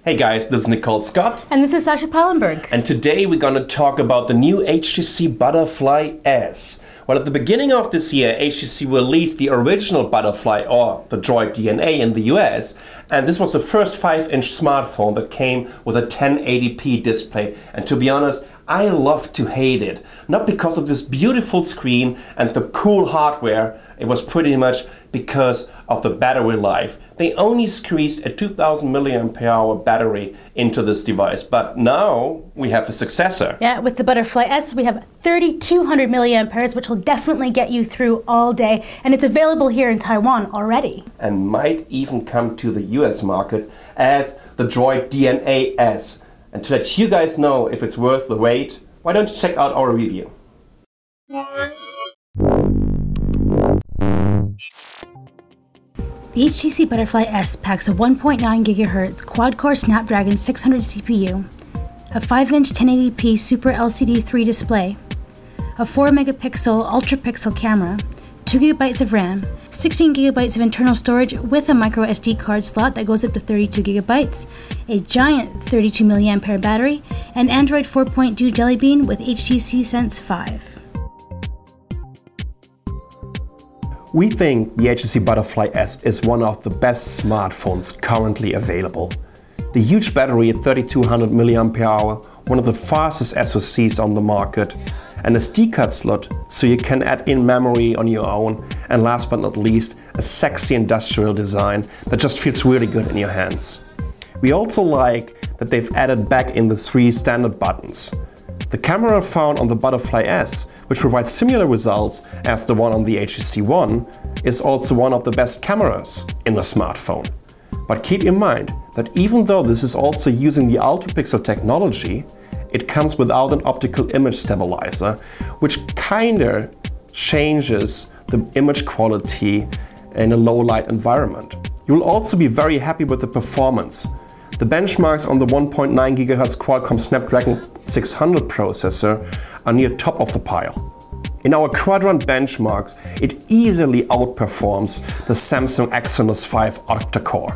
Hey guys, this is Nicole Scott. And this is Sasha Pallenberg. And today we're going to talk about the new HTC Butterfly S. Well, at the beginning of this year, HTC released the original Butterfly, or the Droid DNA, in the US. And this was the first 5-inch smartphone that came with a 1080p display. And to be honest, I love to hate it. Not because of this beautiful screen and the cool hardware, it was pretty much because of the battery life. They only squeezed a 2000 mAh battery into this device, but now we have a successor. Yeah, with the Butterfly S, we have 3200 mAh, which will definitely get you through all day, and it's available here in Taiwan already. And might even come to the US market as the Droid DNA S. And to let you guys know if it's worth the wait, why don't you check out our review? The HTC Butterfly S packs a 1.9 GHz quad-core Snapdragon 600 CPU, a 5-inch 1080p Super LCD 3 display, a 4-megapixel ultra-pixel camera, 2 GB of RAM, 16 GB of internal storage with a micro SD card slot that goes up to 32 GB, a giant 32 mAh battery, and Android 4.2 Jelly Bean with HTC Sense 5. We think the HTC Butterfly S is one of the best smartphones currently available. The huge battery at 3200 mAh, one of the fastest SoCs on the market, an SD card slot so you can add in memory on your own, and last but not least, a sexy industrial design that just feels really good in your hands. We also like that they've added back in the 3 standard buttons. The camera found on the Butterfly S, which provides similar results as the one on the HTC One, is also one of the best cameras in a smartphone. But keep in mind that even though this is also using the ultra-pixel technology, it comes without an optical image stabilizer, which kinda changes the image quality in a low light environment. You'll also be very happy with the performance. The benchmarks on the 1.9 GHz Qualcomm Snapdragon 600 processor are near top of the pile. In our quadrant benchmarks, it easily outperforms the Samsung Exynos 5 octa-core.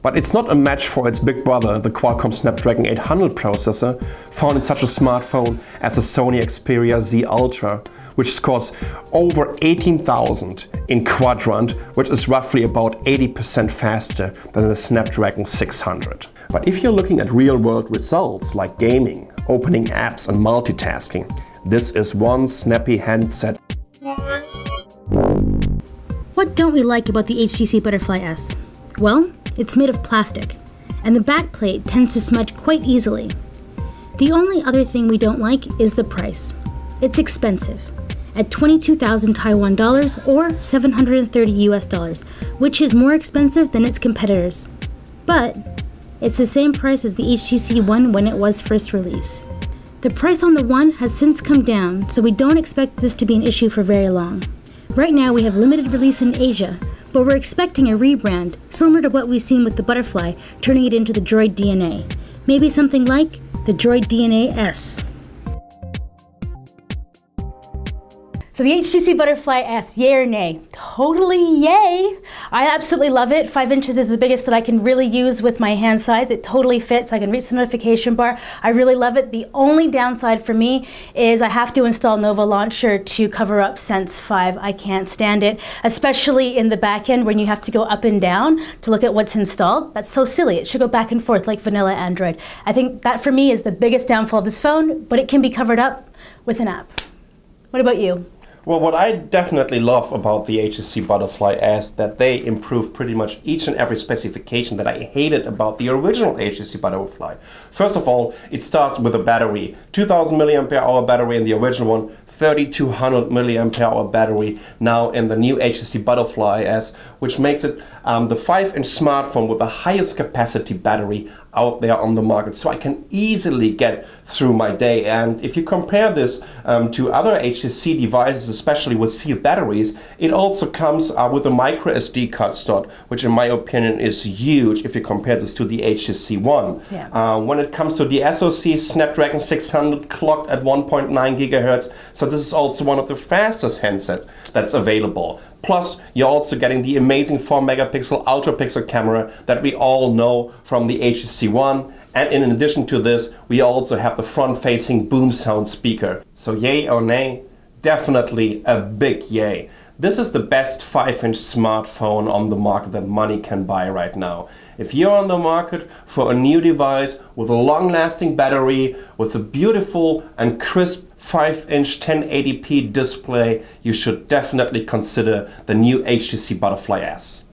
But it's not a match for its big brother, the Qualcomm Snapdragon 800 processor, found in such a smartphone as the Sony Xperia Z Ultra, which scores over 18,000 in quadrant, which is roughly about 80% faster than the Snapdragon 600. But if you're looking at real-world results like gaming, opening apps and multitasking, this is one snappy handset. What don't we like about the HTC Butterfly S? Well, it's made of plastic, and the backplate tends to smudge quite easily. The only other thing we don't like is the price. It's expensive, at 22,000 Taiwan dollars or 730 US dollars, which is more expensive than its competitors. But it's the same price as the HTC One when it was first released. The price on the One has since come down, so we don't expect this to be an issue for very long. Right now we have limited release in Asia, but we're expecting a rebrand, similar to what we've seen with the Butterfly, turning it into the Droid DNA. Maybe something like the Droid DNA S. So the HTC Butterfly S, yay or nay? Totally yay! I absolutely love it. 5 inches is the biggest that I can really use with my hand size. It totally fits. I can reach the notification bar. I really love it. The only downside for me is I have to install Nova Launcher to cover up Sense 5. I can't stand it, especially in the back end when you have to go up and down to look at what's installed. That's so silly. It should go back and forth like vanilla Android. I think that for me is the biggest downfall of this phone, but it can be covered up with an app. What about you? Well, what I definitely love about the HTC Butterfly S that they improved pretty much each and every specification that I hated about the original HTC Butterfly. First of all, it starts with a battery. 2000 mAh battery in the original one, 3200 mAh battery now in the new HTC Butterfly S, which makes it the 5-inch smartphone with the highest capacity battery out there on the market, so I can easily get through my day. And if you compare this to other HTC devices, especially with sealed batteries, it also comes with a micro SD card slot, which in my opinion is huge if you compare this to the HTC One. Yeah. When it comes to the SoC, Snapdragon 600 clocked at 1.9 GHz, so this is also one of the fastest handsets that's available. Plus, you're also getting the amazing 4 megapixel ultra pixel camera that we all know from the HTC One. And in addition to this, we also have the front-facing boom sound speaker. So yay or nay? Definitely a big yay. This is the best 5-inch smartphone on the market that money can buy right now. If you're on the market for a new device with a long-lasting battery, with a beautiful and crisp 5-inch 1080p display, you should definitely consider the new HTC Butterfly S.